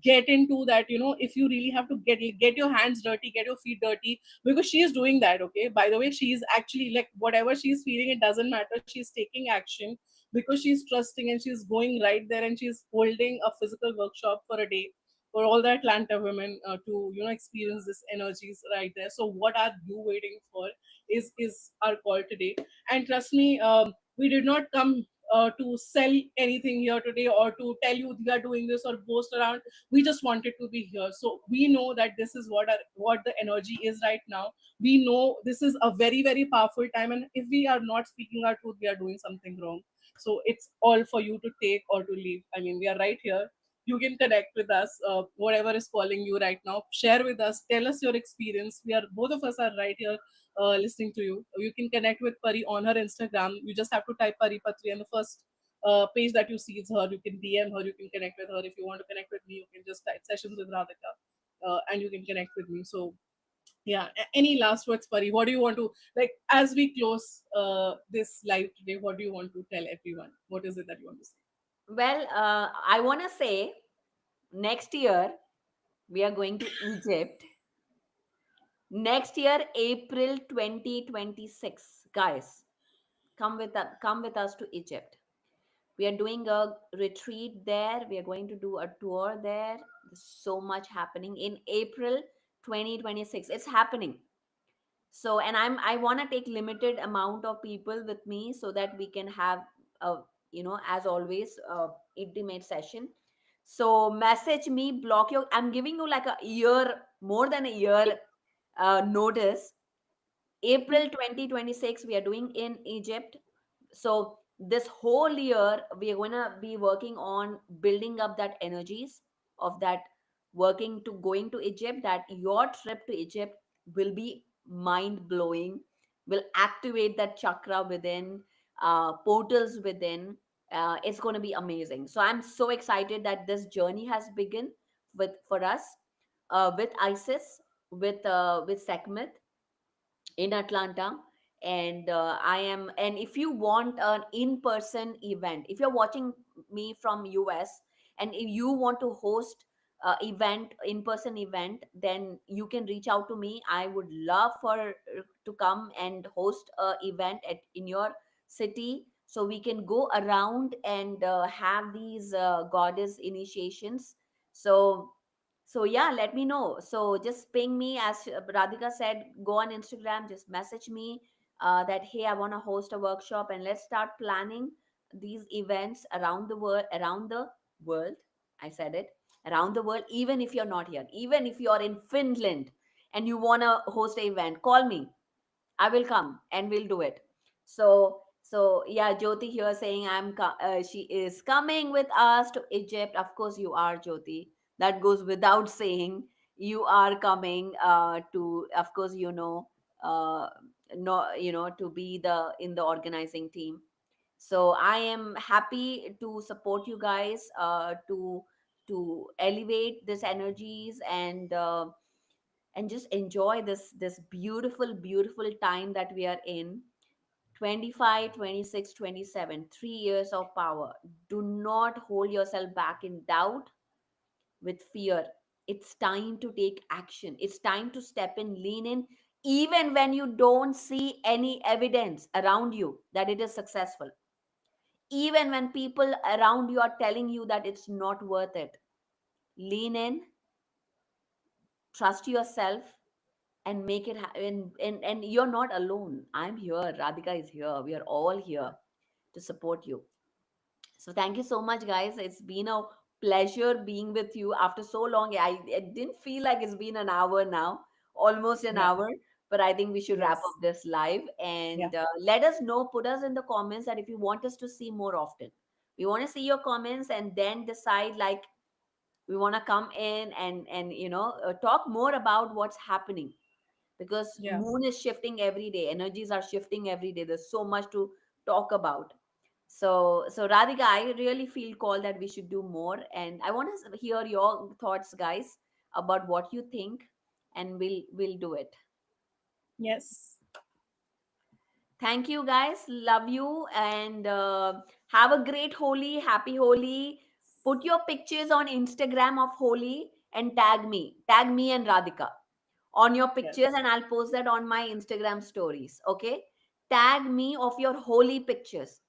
get into that. If you really have to get your hands dirty, get your feet dirty, because she is doing that. Okay, by the way, she is actually, like, whatever she's feeling, it doesn't matter, she's taking action, because she's trusting, and she's going right there, and she's holding a physical workshop for a day for all the Atlanta women, to experience this energies right there. So what are you waiting for? Is our call today. And trust me, we did not come to sell anything here today, or to tell you we are doing this or boast around. We just wanted to be here. So we know that this is what the energy is right now. We know this is a very, very powerful time, and if we are not speaking our truth, we are doing something wrong. So it's all for you to take or to leave. I mean, we are right here. You can connect with us, whatever is calling you right now. Share with us, tell us your experience. We are, both of us are right here, listening to you. You can connect with Pari on her Instagram. You just have to type Pari Patri, and the first page that you see is her. You can DM her, you can connect with her. If you want to connect with me, you can just type sessions with Radhika, and you can connect with me. So yeah, any last words, Pari? What do you want to, like, as we close this live today? What do you want to tell everyone? What is it that you want to say? Well, I want to say next year we are going to Egypt. Next year, April 2026. Guys, come with us to Egypt. We are doing a retreat there. We are going to do a tour there. There's so much happening in April 2026. It's happening. So, and I want to take limited amount of people with me so that we can have a, as always, intimate session. So message me, block your, I'm giving you like a year, more than a year notice. April 2026, we are doing in Egypt. So this whole year, we are going to be working on building up that energies of that working to going to Egypt, that your trip to Egypt will be mind blowing, will activate that chakra within, portals within. It's going to be amazing. So I'm so excited that this journey has begun with for us, with Isis, with Sekhmet in Atlanta. And I am, and if you want an in-person event, if you're watching me from US, and if you want to host event, in-person event, then you can reach out to me. I would love for to come and host a event in your city, so we can go around and have these goddess initiations. So yeah, let me know. So just ping me, as Radhika said, go on Instagram, just message me that hey, I want to host a workshop, and let's start planning these events around the world. Around the world, I said it, around the world. Even if you're not here, even if you're in Finland and you want to host an event, call me. I will come and we'll do it. So yeah, Jyoti here saying she is coming with us to Egypt. Of course you are, Jyoti. That goes without saying. You are coming to, of course, uh, no, to be the in the organizing team. So I am happy to support you guys, to elevate these energies, and just enjoy this beautiful, beautiful time that we are in. 25, 26, 27, 3 years of power. Do not hold yourself back in doubt, with fear. It's time to take action. It's time to step in, lean in, even when you don't see any evidence around you that it is successful, even when people around you are telling you that it's not worth it. Lean in, trust yourself, and make it and you're not alone. I'm here, Radhika is here, we are all here to support you. So thank you so much, guys. It's been a pleasure being with you after so long. It didn't feel like it's been an hour now, almost an Yeah. hour. But I think we should wrap up Yes. this live, Yeah. and let us know, put us in the comments that if you want us to see more often. We want to see your comments, and then decide, like, we want to come in and talk more about what's happening, because Yeah. moon is shifting every day, energies are shifting every day, there's so much to talk about. So Radhika, I really feel called that we should do more, and I want to hear your thoughts, guys, about what you think, and we'll do it. Yes. Thank you, guys. Love you, and have a great Holi. Happy Holi. Put your pictures on Instagram of Holi and tag me. Tag me and Radhika on your pictures, Yes. and I'll post that on my Instagram stories. Okay? Tag me of your Holi pictures,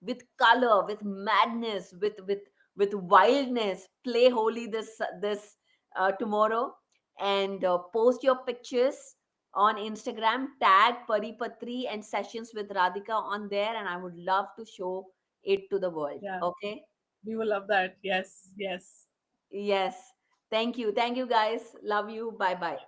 with color, with madness, with wildness. Play Holi this tomorrow, and post your pictures on Instagram. Tag Paripatri and Sessions with Radhika on there, and I would love to show it to the world. Yeah. Okay? We will love that. Yes. Yes. Yes. Thank you. Thank you, guys. Love you. Bye bye.